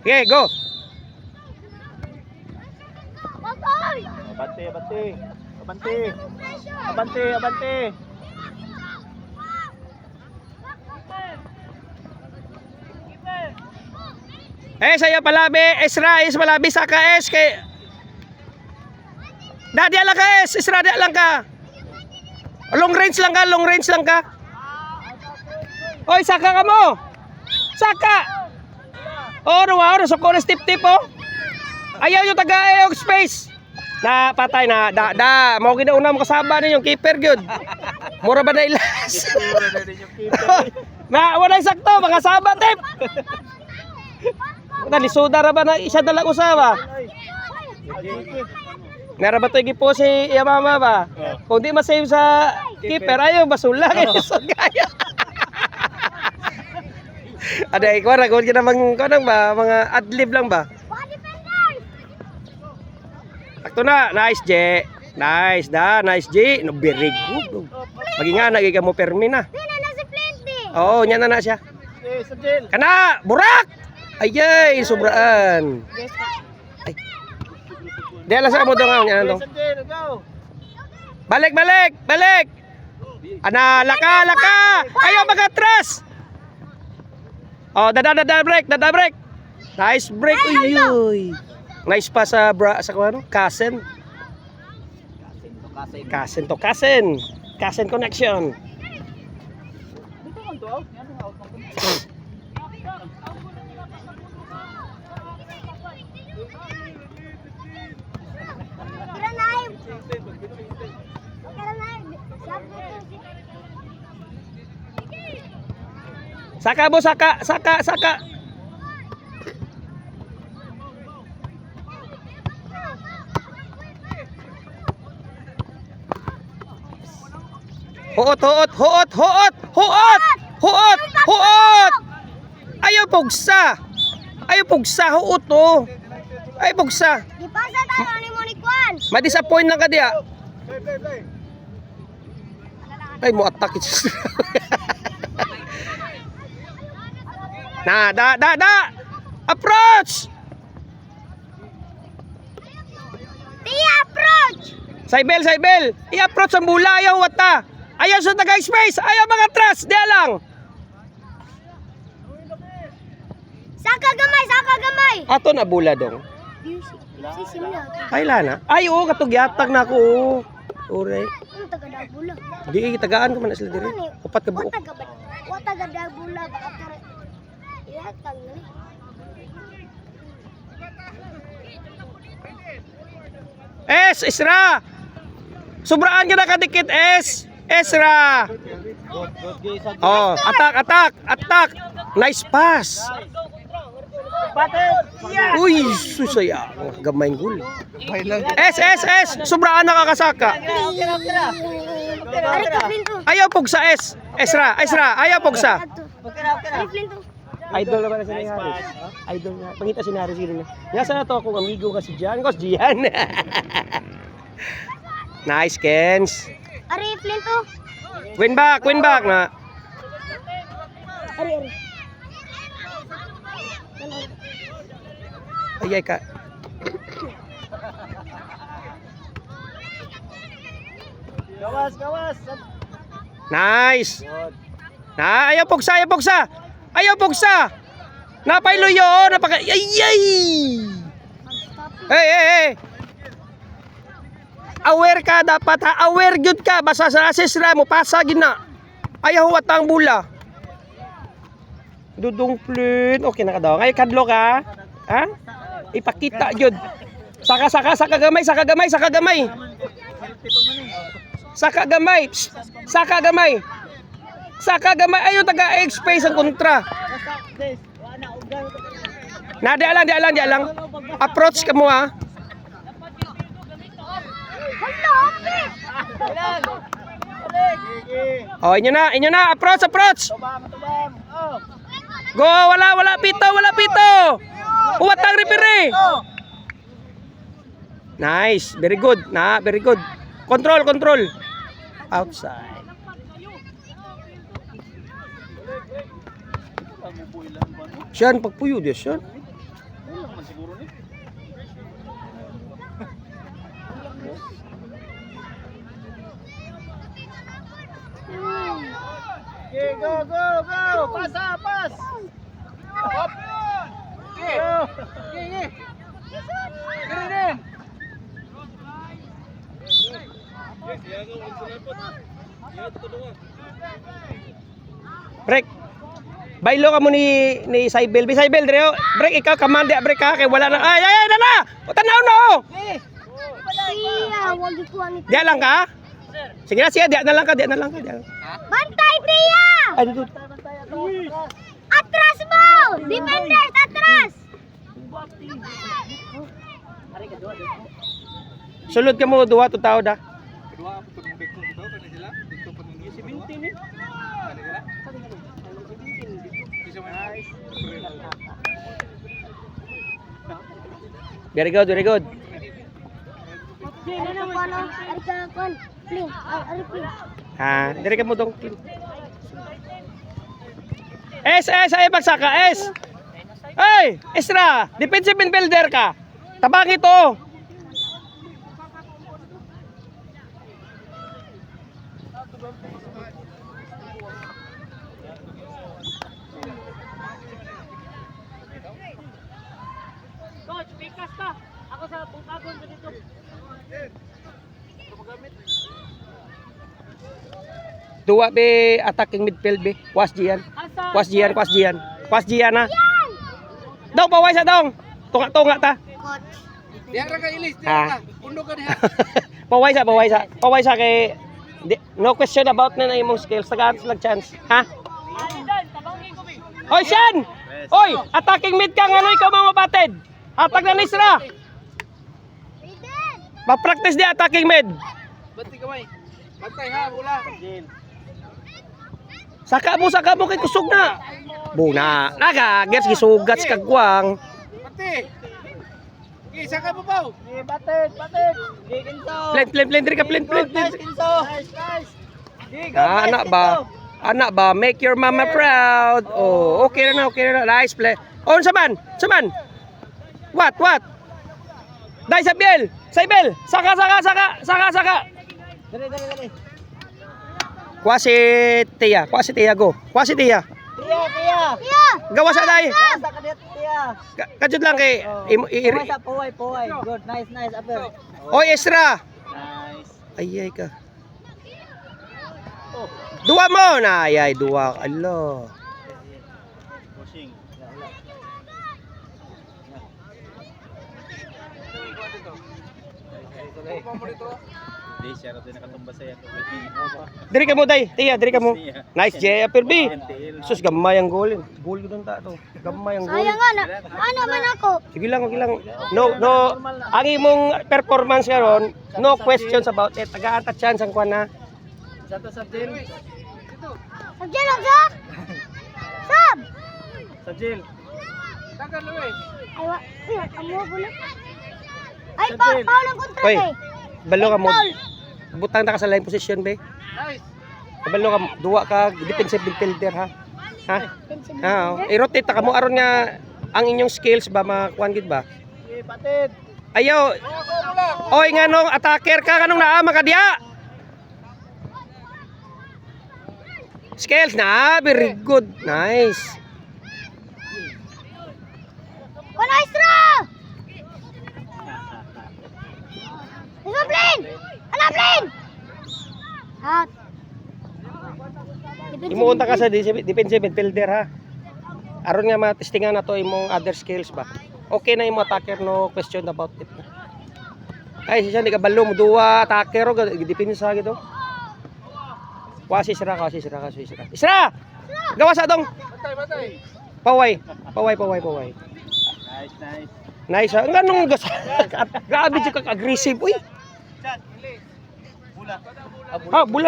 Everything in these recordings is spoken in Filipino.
Okay, go. Abante, abante. Abante. Abante, abante. Sa'yo palabi. Esra, palabi sa ka, kay... Di lang ka, Esra, di lang ka. Long range lang ka, long range lang ka. Oy, saka ka mo. Saka. Oh, ruwa, so ko na tip-tip, oh. Ayaw yung taga space. Na patay na mao ginauna mo kasaba ni yung keeper gyud. Mura ba na ilas? Mura na rin yung keeper. Na wala sakto mga saba tip. Dali suda ra ba na isa dala usaba? Nara ba to gipo si iya mama ba? Kung di ma-save sa keeper ayo basula kay gaya. Ada ikaw ra gud kinamang kanang ba mga adlib lang ba? Akto na, nice J. Nice nice J. No very good. Pagi nga nagay mo permi na. Oo, nya na siya. Kana, burak. Ayay, sobraan. Ay. Dela sa mo dong nya dong. Balik. Ana, laka. Ayaw magatras. Oh, dada break. Nice break. Uy. Nice pa sa ano? Kasen connection. Saka bo, saka. Huot. Ayaw pugsa, huot to. Ay pugsa. Di pa sa tayo ni Monikwan. Ma-disappoint lang ka diya. Ay mo attack it. Na, approach. Approach. Saibel. I-approach ang bula, ayaw wata. Ayaw sa taga-space, ayaw mga atras, diya lang. Saka gamay. Ato na bula dong. Ay lana. Ay oo, katugyatag na ako. Ore. Ano taga Dagula? Di tagaan ko man sila diri. Upat ka buok. Wa taga Dagula baka tore. Ihatag ni. Esra. Sobraan ka na kadikit, Esra. Oh, attack. Nice pass. Uy, susaya. Gamay gul. Sobraan na kakasaka. Ayaw pugsa, Esra. Ayaw pugsa. Idol naman na si Haris. Idol na. Pangita si Haris sila. Yasa na to akong amigo kasi Gian. Kos Gian. Nice, Kens. Ari Flinto. Win back na. Ari. Ayay ka. Gawas. Nice. Na, ayaw pugsa. Napailuyo, Ayay. Hey. Aware ka dapat ha. Aware gyud ka basta sa assist ra mo pasagin na. Ayaw watang bula. Dudong plin. Okay na ka daw. Ngay kadlo ka. Ha? Ipakita gyud. Saka gamay. Ayo taga space ang kontra. Na di alang. Approach ka mo ha. Oh, inyo na, approach. Go, wala pito. Uwat ang referee. Nice, very good. Control. Outside. Siyan, pagpuyo dia siyan. Okay, go, go, go. Pasa, pas. Hop. Okay. Okay. Kiri din. Break. Bailo ka mo ni Saibel. Saibel Dreo. Break ikaw kamande break ka kay wala na. Ay na. Tanaw no. Tiya, wag ikuha ni Diya lang ka? Sige na siya, diya na lang ka. Bantay, Tiya! Ay dito. Atras mo! Defenders, atras! Sulod ka mo duwa to tao da. Very good, very good. Ano ko ano? Arika kon. Plin. Ari plin. Ha, dire ka mo dong. Ay pagsaka, S. Ay, Esra, defensive midfielder ka. Tabang ito. Coach, pikas ka. Ako sa bungkagon sa dito. Duwa be attacking midfield be. Kuas diyan. Kuas diyan na. Dong paway sa dong. Tunga ta. Diyan ra ka ilis, Ah. diyan ra. Pundo ka diha. Paway sa kay no question about na imong skills. Tagaan sila chance. Ha? Tabangin ko bi. Hoy, Shan! Hoy, attacking mid ka ngano ikaw mga batid. Hatag na Nisra. Pa-practice di attacking mid. Bantay kamay. Bantay ha, bola. Saka mo kay kusog na. Buna, naga, gets gisugat sa kagwang. Bantay. Okay, saka mo baw. Okay, batid. Okay, kinso. Plan diri ka plan. Kinso. Nice. Okay, go. Anak ba, make your mama proud. Oh, okay na. Nice play. On saman. What? Dai Saibel. Saka. Dali. Kuasi Tia, go. Kuasi Tia. Tiya. Gawa sa dai. Saka diha, tiya. Kajud lang kay Puway. Good. Nice. Upper. Oy, Esra. Nice. Ayay ka. Dua mo na. Ayay, dua. Allah. Pushing. Di siya rin nakatumbas sa yato. Diri ka mo dai. Tia, diri ka mo. Nice Jay Perbi. Sus gamay ang goal. Goal gud ta to. Gamay ang goal. Sayang nga na. Ano man ako? Sige lang. No. Ang imong performance karon, no questions about it. Tagaan ta chance ang kuan na. Sa Jill. Sagyan lang sa? Sab! Sa Jill. Tagal Luis. Ay, amo ko na. Ay, Paul ang kontra Oy, kay. balo ka mo. Paul. Butang ta ka sa line position be. Nice. Kabalo ka, duwa ka defensive midfielder ha. Ha? I-rotate ta ka mo aron nga ang inyong skills ba makuan gid ba? Okay, batid. Ayaw. Oy nganong attacker ka kanong naa ka diha. Skills na, very good. Nice. Wala isra! Plin! Ala, Plin! Out. Imuunta ka sa defensive midfielder ha. Aron nga matestingan na to imong other skills ba. Okay na imong attacker, no question about it. Ay siya di ka balo mo duwa attacker o depensa gito. Kuasi sira. Isra! Gawa sa dong. Batay. Paway. Nice. Nice ha. Nganong grabe jud ka aggressive uy. Bula.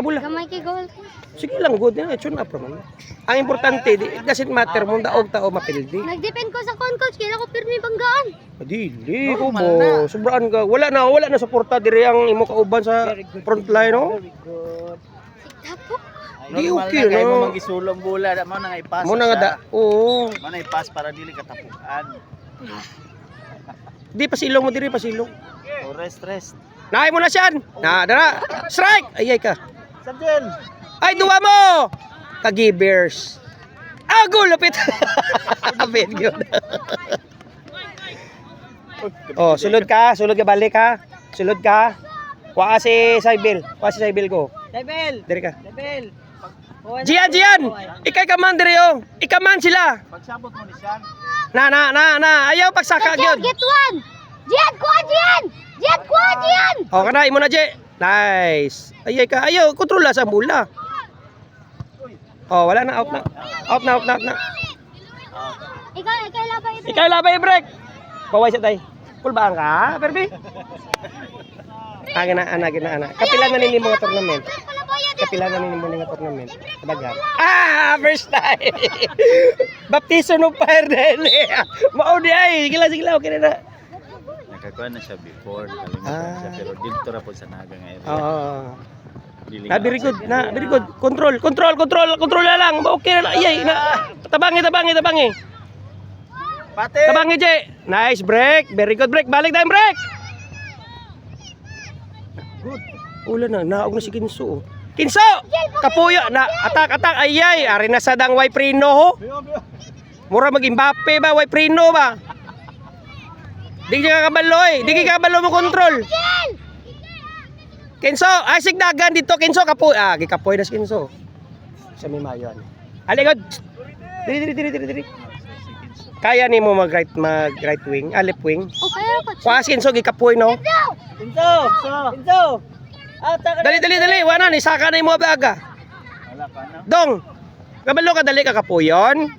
Bula. Gamay kay goal. Sige lang good na tune up man. Ang importante it doesn't matter mo daog tao mapildi. Nag-depend ko sa con coach, kailan ko pirmi banggaan. Dili ko mo. Sobraan ka. Wala na suporta diri ang imo kauban sa front line no. Very good. Tapo. Di Normal okay, na kayo no? mo magisulong bula. Mo nang ipas. Mo na nga da. Oo. Mo nang ipas para dili katapukan. Di pasilong mo diri pasilong. Oh, rest. Naay mo na siyan. Na dara. Strike. Ayay ka. Sa Jill. Ay duwa mo. Kagibers. Ah, gulupit. Very good. Oh, sulod ka, balik ka. Sulod ka. Kuha ka si Saibel. Kuha si Saibel ko. Level! Diri ka. Level! Jian! Ikay ka man diri oh. Ikaman sila. Pagsabot mo ni Sian. Na. Ayaw pagsaka Jian, gyud. get one! Jian, kuha Jian! Jian, kuha Jian! Oh, kana imo na Je. Nice. Ayay ka. Ayaw kontrola sa bola. Oh, wala na, out na. Out na. Ikaw labay ito. Ikaw labay break. Baway sa tay. Pulbaan ka, Perbi. Agina ana. Kapila na nini mga tournament. Kapila na nini mga tournament. Kabagan. Ah, first time. Baptizo no fire dele. Mao di ay, sigla okay na. Nakakuha na siya before, nakalimutan siya, pero dito ra po sa Naga ngayon. Oo. Dili Na very good. Control na lang. Okay na. Ayay na. Tabangi. Pate! Tabangi, Je. Nice break. Very good break. Balik time break. Good. Ula na. Naog na si Kinso. Kinso! Kapuyo. Na, atak. Ayay. Ari na sa dang way prino, ho. Mura mag-Mbappe ba? Way prino ba? Di ka kabalo, eh. Di ka kabalo mo kontrol. Kinso. Ay, sigdagan dito. Kinso, kapuyo. Ah, gikapuyo na si Kinso. Sa may mayon. Aligod. Diri. Kaya ni mo mag right wing, left wing. Okay, ako. Kuha si Kinso gikapoy no. Pinto! Out ka na! Dali. Wala ni saka na mo baga. Wala pa na. Dong. Kabalo ka dali ka kapuyon.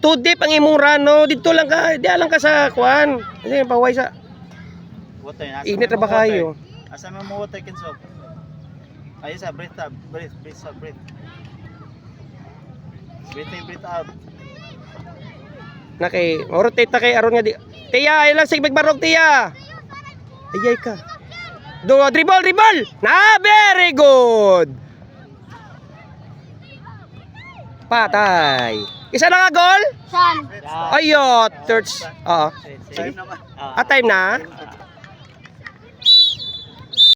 Too deep ang imong run no. Dito lang ka, di lang ka sa kuan. Kasi paway sa Water, asa init na mo ba water? kayo? Asa mo water, Kinso? Ayun sa, breathe. Breathe out. Na kay rotate ta kay aron nga di. Tiya, ay lang sig magbarog tiya. Ayay ka. Do dribble. Na very good. Patay. Isa na nga goal? San? Ayot, third. Oo. Time naman. Time na.